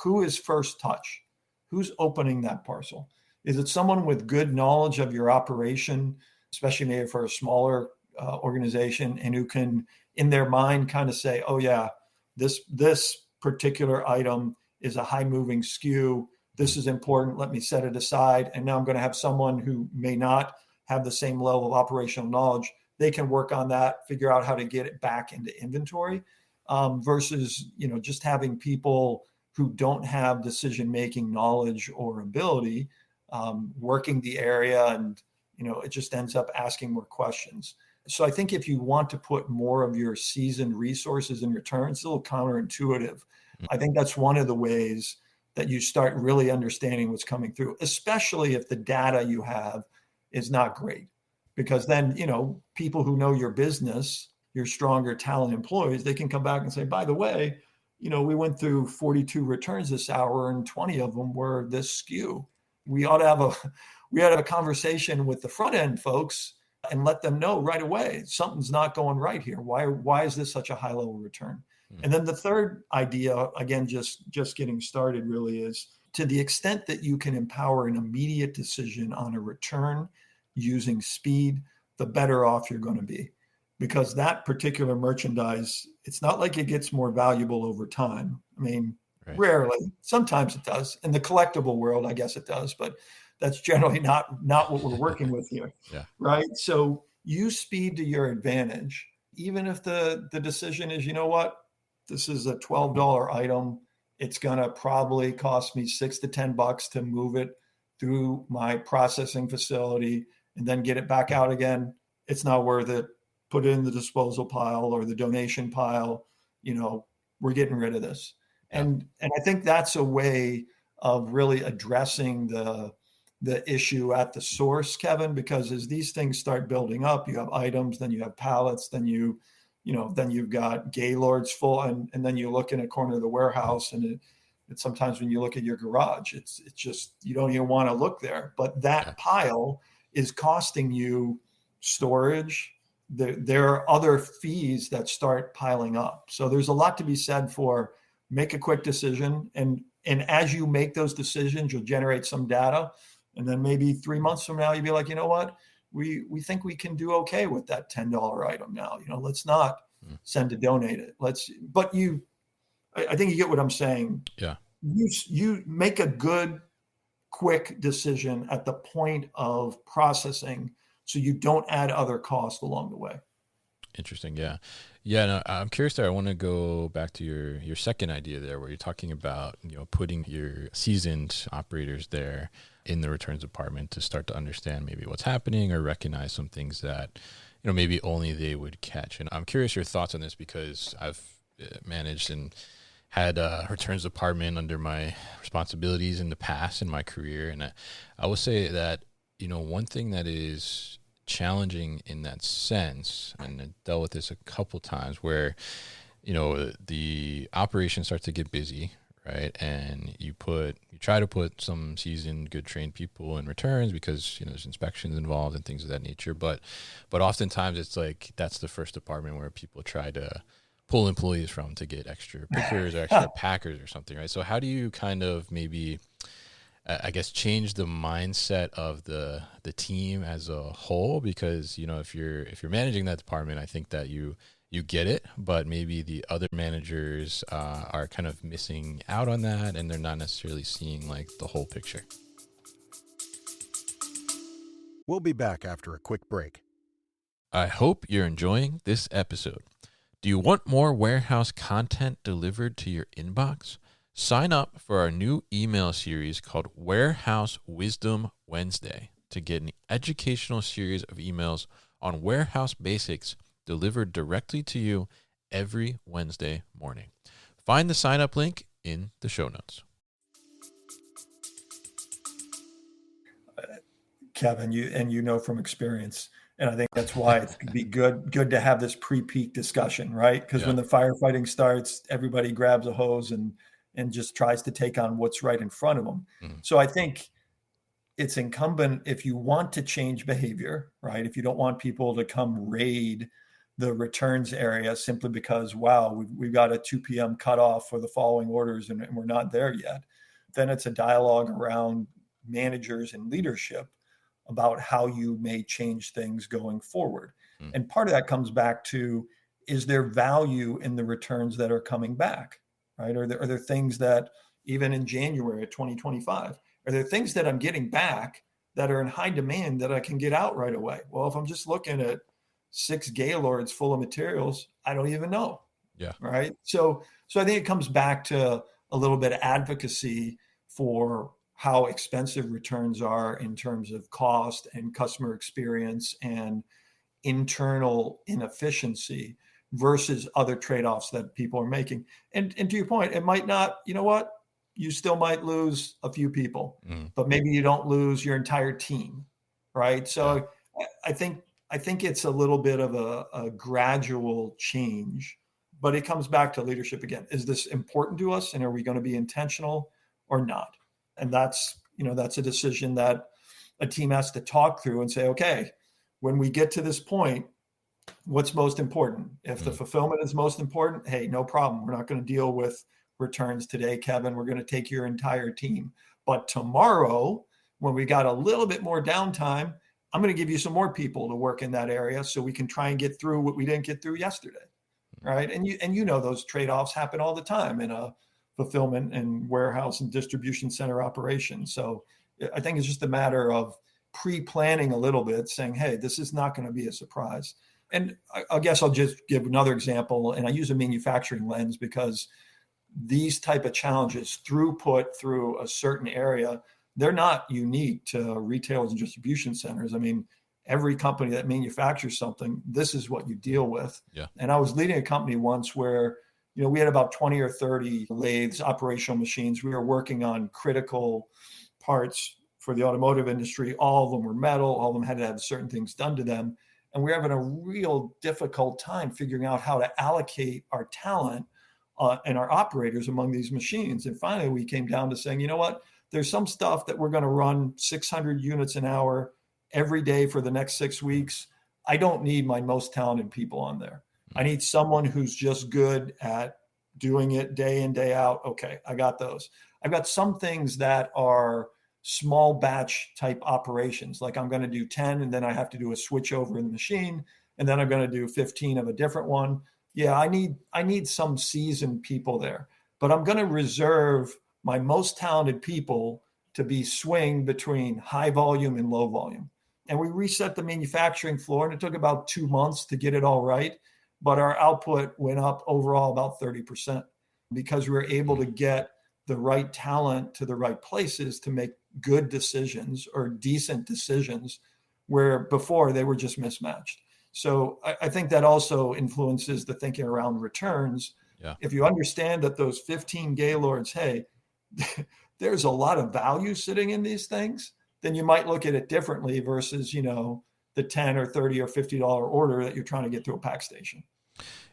who is first touch? Who's opening that parcel? Is it someone with good knowledge of your operation, especially maybe for a smaller organization, and who can, in their mind, kind of say, oh yeah, this particular item is a high moving SKU. This is important. Let me set it aside. And now I'm going to have someone who may not have the same level of operational knowledge. They can work on that, figure out how to get it back into inventory, versus, just having people who don't have decision-making knowledge or ability working the area, and, it just ends up asking more questions. So I think if you want to put more of your seasoned resources in returns, it's a little counterintuitive. I think that's one of the ways that you start really understanding what's coming through, especially if the data you have is not great. Because then, people who know your business, your stronger talent employees, they can come back and say, by the way, we went through 42 returns this hour and 20 of them were this SKU. We ought to have a conversation with the front end folks and let them know right away, something's not going right here. Why is this such a high level return? And then the third idea, again, just getting started, really is, to the extent that you can empower an immediate decision on a return using speed, the better off you're going to be. Because that particular merchandise, it's not like it gets more valuable over time. I mean, right. Rarely. Sometimes it does. In the collectible world, I guess it does, but that's generally not what we're working with here. Yeah. Right? So use speed to your advantage, even if the decision is, this is a $12 item. It's going to probably cost me $6 to $10 to move it through my processing facility and then get it back out again. It's not worth it. Put it in the disposal pile or the donation pile. We're getting rid of this. And I think that's a way of really addressing the issue at the source, Kevin, because as these things start building up, you have items, then you have pallets, then then you've got gaylords full, and then you look in a corner of the warehouse, and it's sometimes when you look at your garage, it's just, you don't even want to look there. But that pile is costing you storage. There are other fees that start piling up. So there's a lot to be said for make a quick decision. And as you make those decisions, you'll generate some data. And then maybe 3 months from now, you'll be like, you know what? We think we can do okay with that $10 item now. Let's not send to donate it. I think you get what I'm saying. Yeah. You make a good, quick decision at the point of processing, so you don't add other costs along the way. Interesting. Yeah. Yeah. No, I'm curious there. I want to go back to your second idea there, where you're talking about, putting your seasoned operators there in the returns department to start to understand maybe what's happening or recognize some things that, maybe only they would catch. And I'm curious your thoughts on this, because I've managed and had a returns department under my responsibilities in the past in my career. And I will say that, one thing that is challenging in that sense, and I dealt with this a couple times, where, the operation starts to get busy, right? And you try to put some seasoned, good trained people in returns because, there's inspections involved and things of that nature. But oftentimes it's like, that's the first department where people try to pull employees from to get extra pickers or extra packers or something, right? So how do you kind of maybe, I guess, change the mindset of the team as a whole? Because, if you're managing that department, I think that you get it, but maybe the other managers are kind of missing out on that, and they're not necessarily seeing like the whole picture. We'll be back after a quick break. I hope you're enjoying this episode. Do you want more warehouse content delivered to your inbox? Sign up for our new email series called Warehouse Wisdom Wednesday to get an educational series of emails on warehouse basics delivered directly to you every Wednesday morning. Find the sign up link in the show notes. Kevin, you know from experience. And I think that's why it could be good to have this pre-peak discussion, right? Because when the firefighting starts, everybody grabs a hose and just tries to take on what's right in front of them. So I think it's incumbent, if you want to change behavior, right? If you don't want people to come raid the returns area simply because, wow, we've got a 2 p.m. cutoff for the following orders and we're not there yet, then it's a dialogue around managers and leadership about how you may change things going forward. And part of that comes back to, is there value in the returns that are coming back, right? Are there things that, even in January of 2025, are there things that I'm getting back that are in high demand that I can get out right away? Well, if I'm just looking at 6 Gaylords full of materials, I don't even know. Yeah. Right. So I think it comes back to a little bit of advocacy for how expensive returns are in terms of cost and customer experience and internal inefficiency versus other trade-offs that people are making. And to your point, it might not, you know what, you still might lose a few people, but maybe you don't lose your entire team. Right. So I think it's a little bit of a gradual change, but it comes back to leadership again. Is this important to us, and are we going to be intentional or not? And that's a decision that a team has to talk through and say, okay, when we get to this point, what's most important? If the fulfillment is most important, hey, no problem. We're not going to deal with returns today, Kevin. We're going to take your entire team. But tomorrow, when we got a little bit more downtime, I'm going to give you some more people to work in that area so we can try and get through what we didn't get through yesterday. Right. And you know, those trade-offs happen all the time in a fulfillment and warehouse and distribution center operation. So I think it's just a matter of pre-planning a little bit, saying, hey, this is not going to be a surprise. And I guess I'll just give another example. And I use a manufacturing lens because these type of challenges, throughput through a certain area, they're not unique to retailers and distribution centers. I mean, every company that manufactures something, this is what you deal with. Yeah. And I was leading a company once where, we had about 20 or 30 lathes, operational machines. We were working on critical parts for the automotive industry. All of them were metal. All of them had to have certain things done to them. And we were having a real difficult time figuring out how to allocate our talent and our operators among these machines. And finally, we came down to saying, you know what? There's some stuff that we're going to run 600 units an hour every day for the next 6 weeks. I don't need my most talented people on there. I need someone who's just good at doing it day in, day out. Okay, I got those. I've got some things that are small batch type operations. Like I'm going to do 10 and then I have to do a switch over in the machine. And then I'm going to do 15 of a different one. Yeah, I need some seasoned people there, but I'm going to reserve my most talented people to be swing between high volume and low volume. And we reset the manufacturing floor, and it took about 2 months to get it all right. But our output went up overall about 30% because we were able to get the right talent to the right places to make good decisions or decent decisions where before they were just mismatched. So I think that also influences the thinking around returns. Yeah. If you understand that those 15 Gaylords, hey, there's a lot of value sitting in these things, then you might look at it differently versus, the 10 or 30 or $50 order that you're trying to get through a pack station.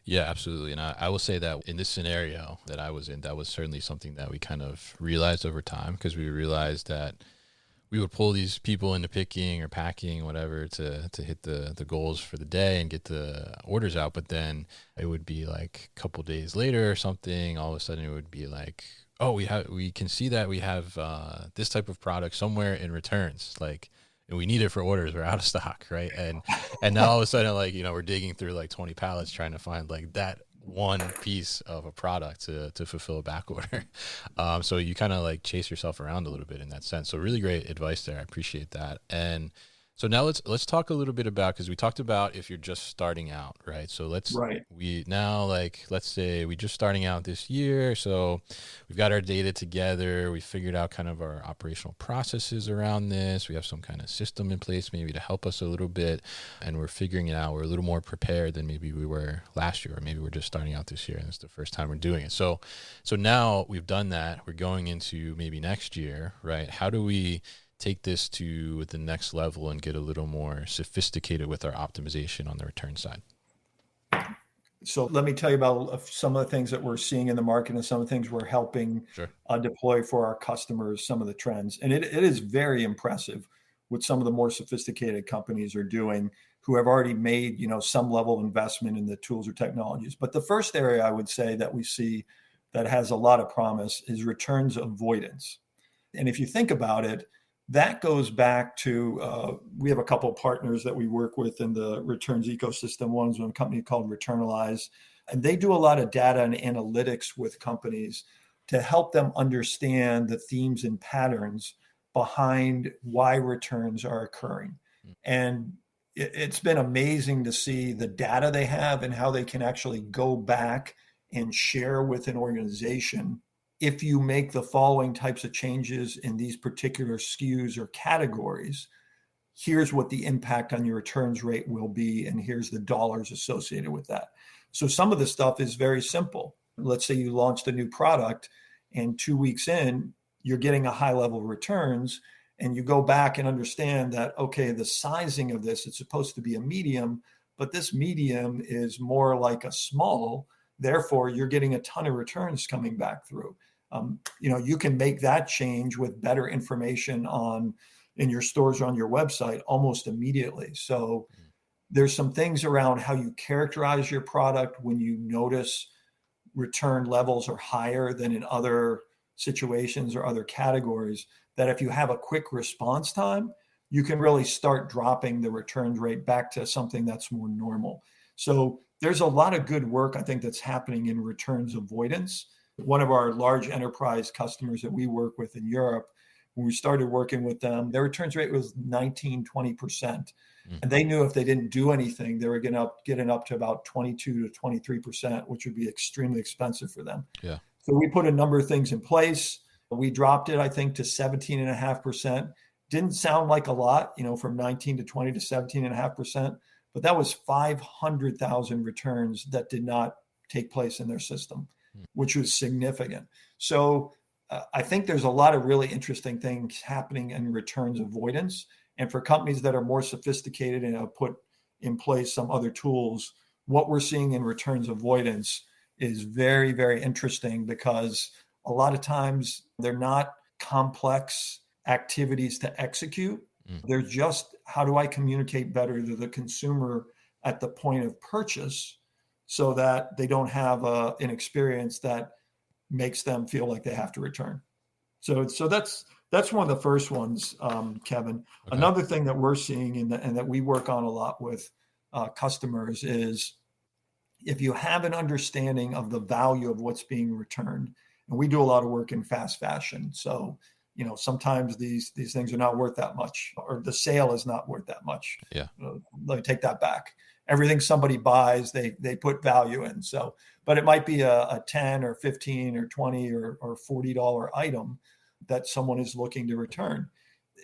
Yeah, absolutely. And I will say that in this scenario that I was in, that was certainly something that we kind of realized over time, because we realized that we would pull these people into picking or packing, whatever, to hit the goals for the day and get the orders out. But then it would be like a couple days later or something, all of a sudden it would be like, oh, we can see that we have this type of product somewhere in returns, like, and we need it for orders. We're out of stock, right? And now all of a sudden, like, we're digging through like 20 pallets trying to find like that one piece of a product to fulfill a back order. So you kind of like chase yourself around a little bit in that sense. So really great advice there. I appreciate that. And so now let's talk a little bit about, because we talked about if you're just starting out, right? So let's say we're just starting out this year. So we've got our data together. We figured out kind of our operational processes around this. We have some kind of system in place maybe to help us a little bit, and we're figuring it out. We're a little more prepared than maybe we were last year, or maybe we're just starting out this year and it's the first time we're doing it. So now we've done that. We're going into maybe next year, right? How do we take this to the next level and get a little more sophisticated with our optimization on the return side? So let me tell you about some of the things that we're seeing in the market and some of the things we're helping Sure. deploy for our customers, some of the trends. And it is very impressive what some of the more sophisticated companies are doing who have already made, some level of investment in the tools or technologies. But the first area I would say that we see that has a lot of promise is returns avoidance. And if you think about it, that goes back to, we have a couple of partners that we work with in the returns ecosystem. One's a company called Returnalize, and they do a lot of data and analytics with companies to help them understand the themes and patterns behind why returns are occurring. And it's been amazing to see the data they have and how they can actually go back and share with an organization. If you make the following types of changes in these particular SKUs or categories, here's what the impact on your returns rate will be, and here's the dollars associated with that. So some of the stuff is very simple. Let's say you launched a new product, and 2 weeks in, you're getting a high level of returns, and you go back and understand that, okay, the sizing of this, it's supposed to be a medium, but this medium is more like a small. Therefore, you're getting a ton of returns coming back through. You can make that change with better information in your stores or on your website almost immediately. So there's some things around how you characterize your product when you notice return levels are higher than in other situations or other categories, that if you have a quick response time, you can really start dropping the return rate back to something that's more normal. So there's a lot of good work, I think, that's happening in returns avoidance. One of our large enterprise customers that we work with in Europe, when we started working with them, their returns rate was 19-20%. And they knew if they didn't do anything, they were getting up to about 22 to 23%, which would be extremely expensive for them. Yeah. So we put a number of things in place. We dropped it, I think, to 17.5%. Didn't sound like a lot, from 19 to 20 to 17.5%. But that was 500,000 returns that did not take place in their system, which was significant. So I think there's a lot of really interesting things happening in returns avoidance. And for companies that are more sophisticated and have put in place some other tools, what we're seeing in returns avoidance is very, very interesting, because a lot of times they're not complex activities to execute. They're just, how do I communicate better to the consumer at the point of purchase so that they don't have an experience that makes them feel like they have to return. So that's one of the first ones, Kevin. Okay. Another thing that we're seeing and that we work on a lot with customers is, if you have an understanding of the value of what's being returned, and we do a lot of work in fast fashion. So, sometimes these things are not worth that much, or the sale is not worth that much. Yeah. Let me take that back. Everything somebody buys, they put value in. So, but it might be a 10 or 15 or 20 or $40 item that someone is looking to return.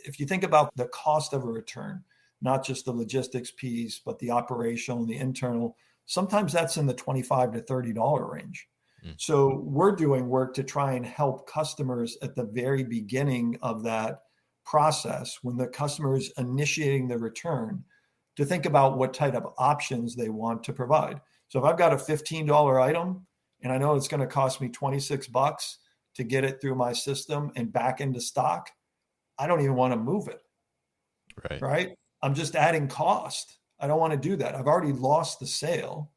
If you think about the cost of a return, not just the logistics piece, but the operational and the internal, sometimes that's in the $25 to $30 range. So we're doing work to try and help customers at the very beginning of that process, when the customer is initiating the return, to think about what type of options they want to provide. So if I've got a $15 item and I know it's going to cost me $26 to get it through my system and back into stock, I don't even want to move it. Right? I'm just adding cost. I don't want to do that. I've already lost the sale.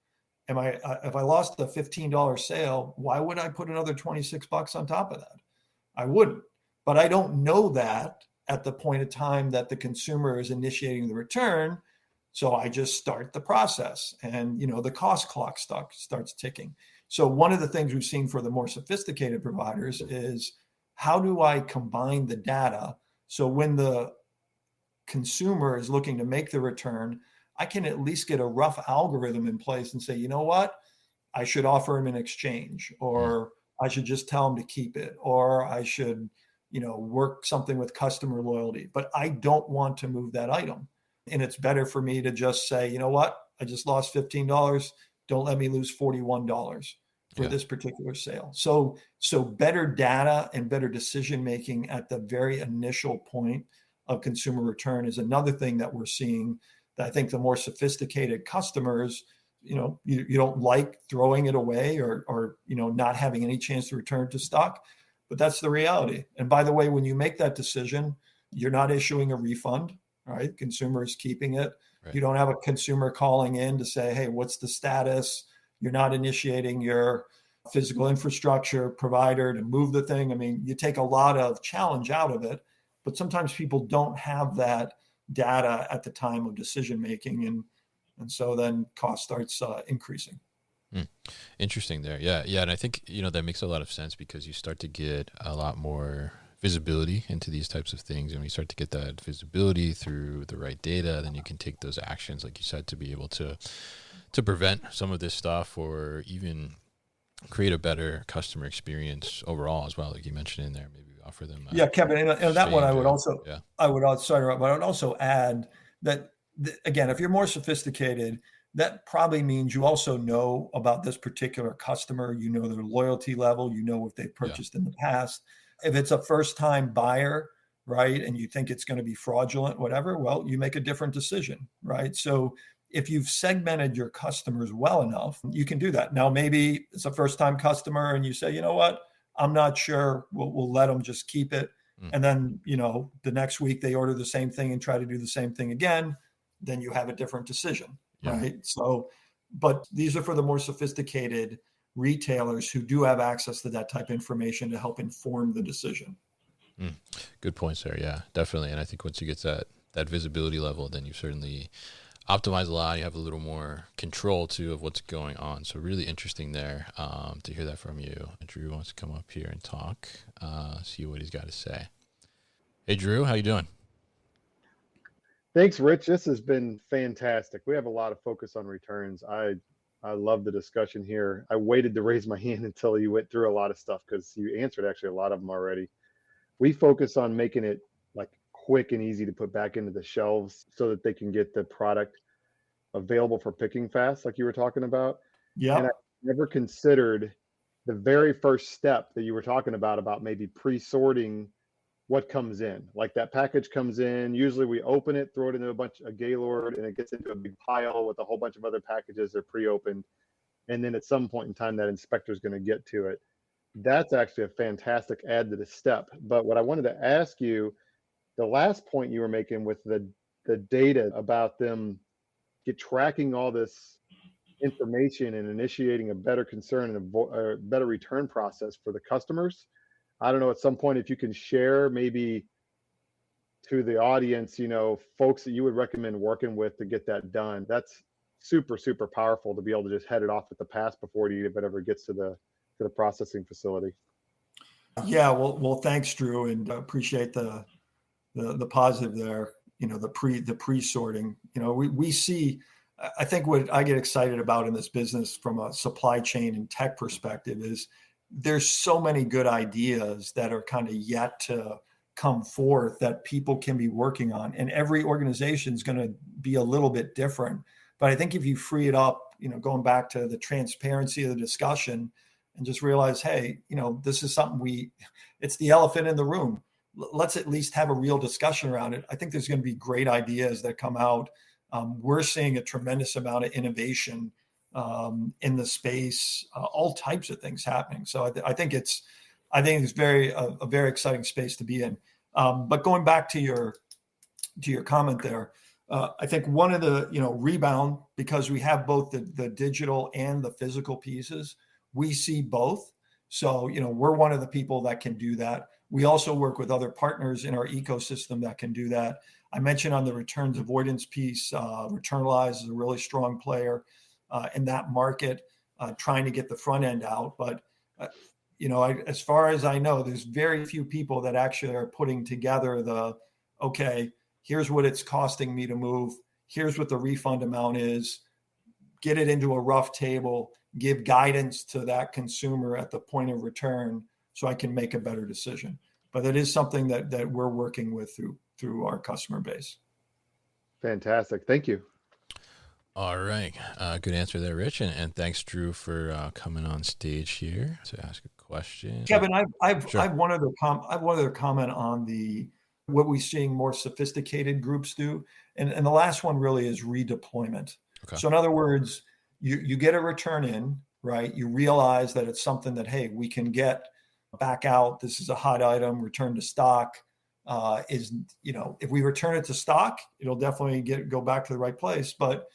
If I lost the $15 sale, why would I put another $26 on top of that? I wouldn't. But I don't know that at the point of time that the consumer is initiating the return. So I just start the process, and the cost clock starts ticking. So one of the things we've seen for the more sophisticated providers is, how do I combine the data so when the consumer is looking to make the return, I can at least get a rough algorithm in place and say, you know what, I should offer him an exchange, or I should just tell him to keep it, or I should, work something with customer loyalty, but I don't want to move that item. And it's better for me to just say, you know what, I just lost $15. Don't let me lose $41 for this particular sale. So better data and better decision-making at the very initial point of consumer return is another thing that we're seeing, that I think the more sophisticated customers, you don't like throwing it away or not having any chance to return to stock, but that's the reality. And by the way, when you make that decision, you're not issuing a refund, right? Consumer is keeping it. Right. You don't have a consumer calling in to say, hey, what's the status? You're not initiating your physical infrastructure provider to move the thing. I mean, you take a lot of challenge out of it, but sometimes people don't have that data at the time of decision making, and so then cost starts increasing. Interesting there. Yeah. And I think, that makes a lot of sense, because you start to get a lot more visibility into these types of things. And when you start to get that visibility through the right data, then you can take those actions, like you said, to be able to prevent some of this stuff, or even create a better customer experience overall as well. Like you mentioned in there, maybe offer them. Kevin, and that one I would also add that, again, if you're more sophisticated, that probably means you also know about this particular customer, their loyalty level, if they've purchased in the past. If it's a first-time buyer, right, and you think it's going to be fraudulent, whatever, well, you make a different decision, right? So if you've segmented your customers well enough, you can do that. Now, maybe it's a first-time customer and you say, you know what, I'm not sure, we'll let them just keep it. And then, the next week they order the same thing and try to do the same thing again, then you have a different decision, right? So, but these are for the more sophisticated retailers who do have access to that type of information to help inform the decision. Good points there. Yeah, definitely. And I think once you get that visibility level, then you certainly optimize a lot. You have a little more control too of what's going on. So really interesting there to hear that from you. Drew wants to come up here and talk, see what he's got to say. Hey, Drew, how you doing? Thanks, Rich. This has been fantastic. We have a lot of focus on returns. I love the discussion here. I waited to raise my hand until you went through a lot of stuff, because you answered actually a lot of them already. We focus on making it like quick and easy to put back into the shelves so that they can get the product available for picking fast, like you were talking about. Yeah. And I never considered the very first step that you were talking about maybe pre-sorting what comes in. Like that package comes in, usually we open it, throw it into a Gaylord, and it gets into a big pile with a whole bunch of other packages that are pre-opened. And then at some point in time, that inspector is going to get to it. That's actually a fantastic add to the step. But what I wanted to ask you, the last point you were making with the data about them tracking all this information and initiating a better concern and a better return process for the customers. I don't know, at some point, if you can share maybe to the audience, folks that you would recommend working with to get that done. That's super, super powerful to be able to just head it off at the pass before it ever gets to the processing facility. Yeah, well, thanks, Drew, and appreciate the positive there. The pre-sorting. We see. I think what I get excited about in this business from a supply chain and tech perspective is there's so many good ideas that are kind of yet to come forth that people can be working on, and every organization is going to be a little bit different. But I think if you free it up, going back to the transparency of the discussion, and just realize, hey, this is something it's the elephant in the room. Let's at least have a real discussion around it. I think there's going to be great ideas that come out. We're seeing a tremendous amount of innovation in the space, all types of things happening. So I think it's a very exciting space to be in. But going back to your comment there, I think one of the rebound, because we have both the digital and the physical pieces, we see both. So we're one of the people that can do that. We also work with other partners in our ecosystem that can do that. I mentioned on the returns avoidance piece, Returnalize is a really strong player in that market, trying to get the front end out. But, as far as I know, there's very few people that actually are putting together okay, here's what it's costing me to move. Here's what the refund amount is. Get it into a rough table, give guidance to that consumer at the point of return so I can make a better decision. But it is something that we're working with through our customer base. Fantastic. Thank you. All right. Good answer there, Rich. And thanks, Drew, for coming on stage here to ask a question. Kevin, I have Sure. one other comment on the what we're seeing more sophisticated groups do. And the last one really is redeployment. Okay. So in other words, you get a return in, right? You realize that it's something that, hey, we can get back out. This is a hot item, return to stock. If we return it to stock, it'll definitely go back to the right place. But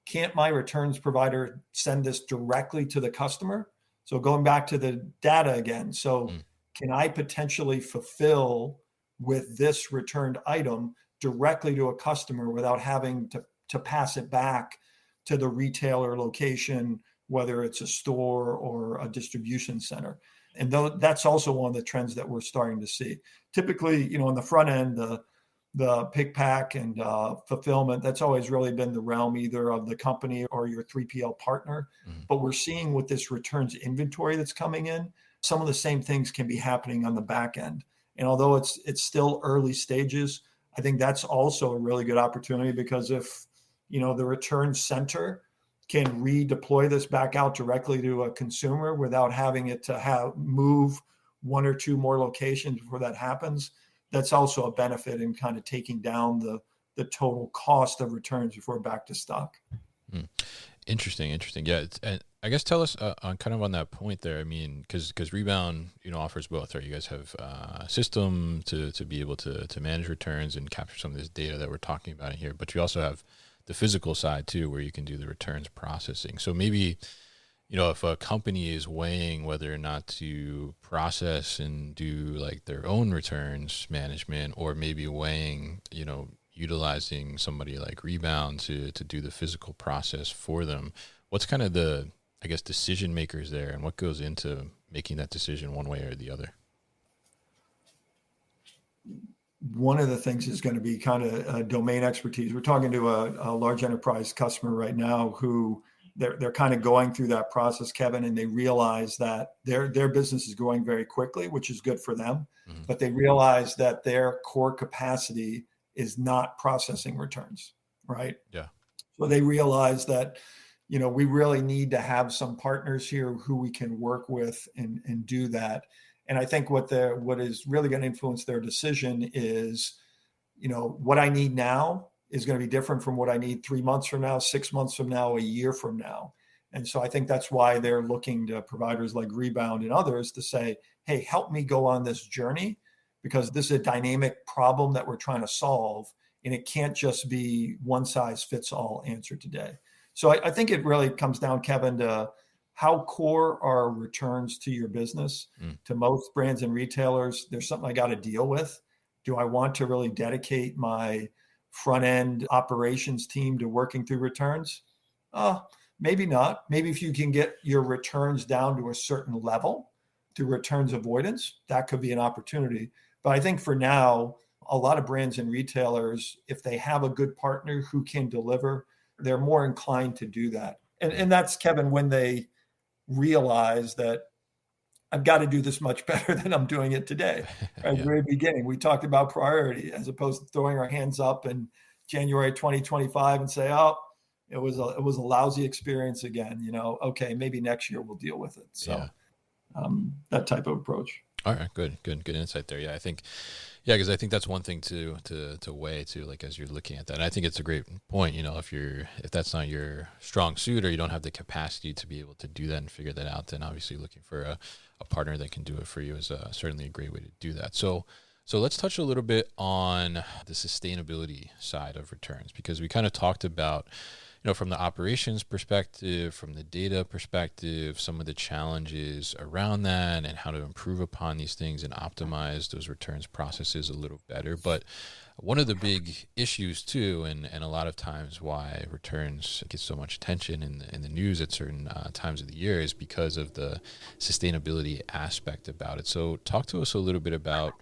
can't my returns provider send this directly to the customer? So going back to the data again. So can I potentially fulfill with this returned item directly to a customer without having to pass it back to the retailer location, whether it's a store or a distribution center? And that's also one of the trends that we're starting to see. Typically, on the front end, the pick, pack, and fulfillment, that's always really been the realm either of the company or your 3PL partner. But we're seeing with this returns inventory that's coming in, some of the same things can be happening on the back end. And although it's still early stages, I think that's also a really good opportunity, because if, the return center can redeploy this back out directly to a consumer without having it to move one or two more locations before that happens, that's also a benefit in kind of taking down the total cost of returns before back to stock. Interesting. Yeah. And I guess tell us on that point there. I mean, because Rebound, offers both, right? You guys have a system to be able to manage returns and capture some of this data that we're talking about in here, but you also have the physical side too, where you can do the returns processing. So maybe, if a company is weighing whether or not to process and do like their own returns management, or maybe weighing, utilizing somebody like Rebound to do the physical process for them, what's kind of the, I guess, decision makers there, and what goes into making that decision one way or the other? One of the things is going to be kind of domain expertise. We're talking to a large enterprise customer right now who they're kind of going through that process, Kevin, and they realize that their business is growing very quickly, which is good for them. But they realize that their core capacity is not processing returns, right? Yeah. So they realize that, we really need to have some partners here who we can work with and do that. And I think what is really going to influence their decision is, what I need now is going to be different from what I need 3 months from now, 6 months from now, a year from now. And so I think that's why they're looking to providers like Rebound and others to say, hey, help me go on this journey, because this is a dynamic problem that we're trying to solve. And it can't just be one size fits all answer today. So I think it really comes down, Kevin, to how core are returns to your business? To most brands and retailers, there's something I got to deal with. Do I want to really dedicate my front end operations team to working through returns? Maybe not. Maybe if you can get your returns down to a certain level through returns avoidance, that could be an opportunity. But I think for now, a lot of brands and retailers, if they have a good partner who can deliver, they're more inclined to do that. And that's, Kevin, when they realize that I've got to do this much better than I'm doing it today. At the very beginning, we talked about priority as opposed to throwing our hands up in January 2025 and say, oh, it was a lousy experience again. Okay, maybe next year we'll deal with it. So that type of approach. All right, good insight there. Yeah, I think, because I think that's one thing to weigh too, like as you're looking at that. And I think it's a great point. If that's not your strong suit, or you don't have the capacity to be able to do that and figure that out, then obviously looking for a partner that can do it for you is certainly a great way to do that. So let's touch a little bit on the sustainability side of returns, because we kind of talked about, from the operations perspective, from the data perspective, some of the challenges around that and how to improve upon these things and optimize those returns processes a little better. But one of the big issues too, and a lot of times why returns get so much attention in the news at certain times of the year, is because of the sustainability aspect about it. So talk to us a little bit about,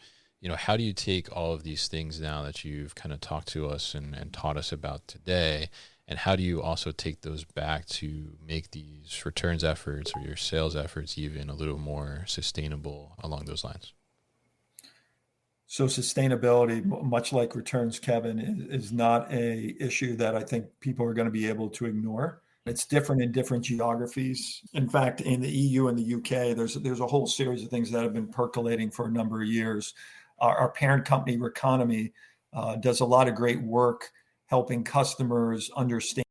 how do you take all of these things now that you've kind of talked to us and taught us about today, and how do you also take those back to make these returns efforts or your sales efforts even a little more sustainable along those lines? So sustainability, much like returns, Kevin, is not a issue that I think people are going to be able to ignore. It's different in different geographies. In fact, in the EU and the UK, there's a whole series of things that have been percolating for a number of years. our parent company, Reconomy, does a lot of great work helping customers understand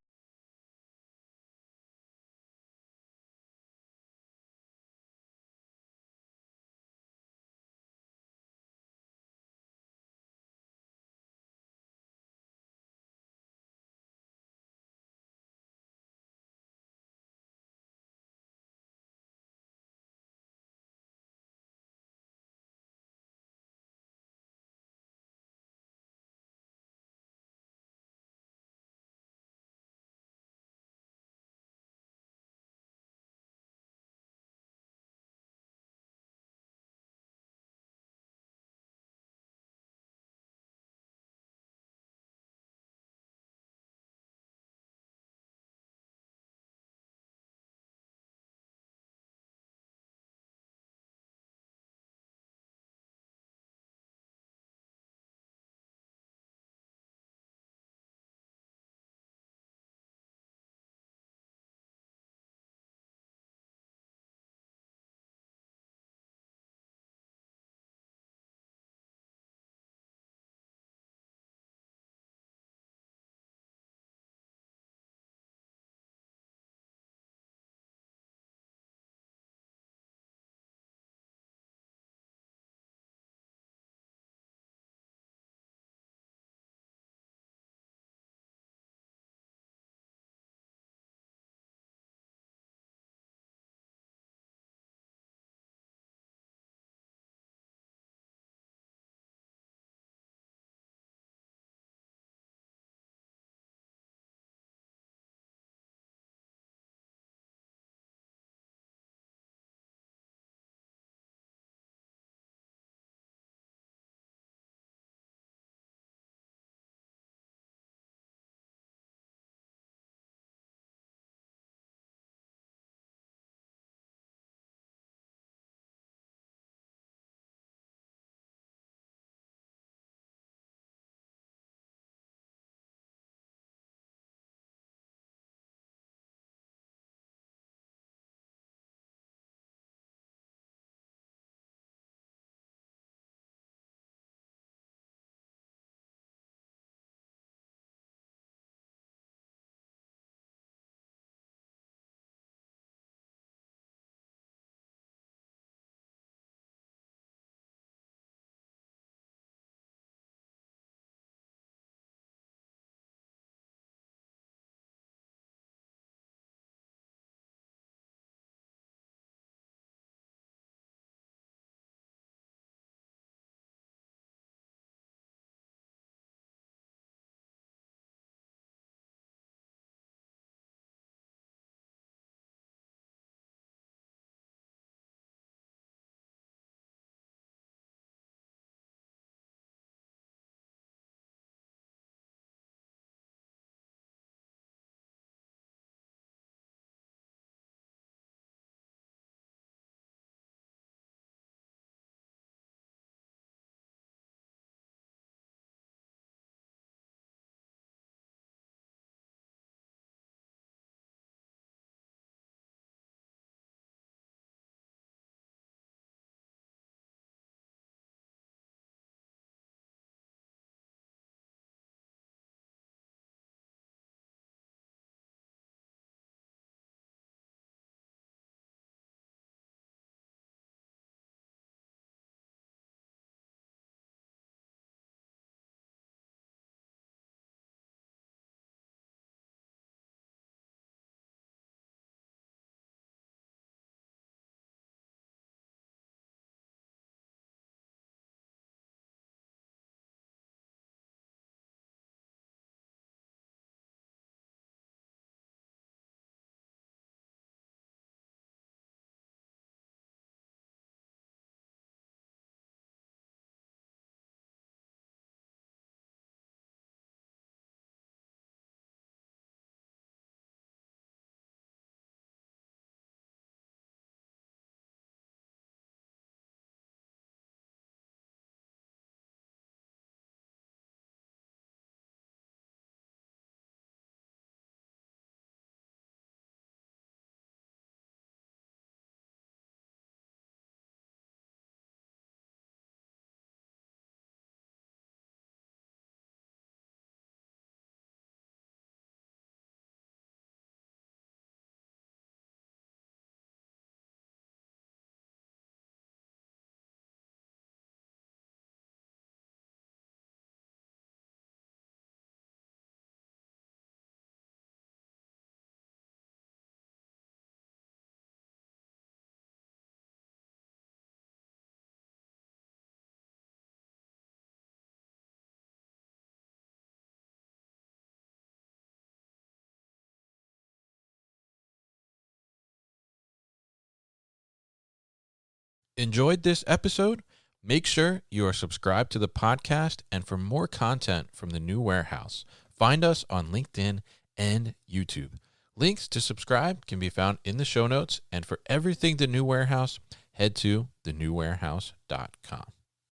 Enjoyed this episode? Make sure you are subscribed to the podcast, and for more content from the New Warehouse, find us on LinkedIn and YouTube. Links to subscribe can be found in the show notes, and for everything The New Warehouse, head to thenewwarehouse.com.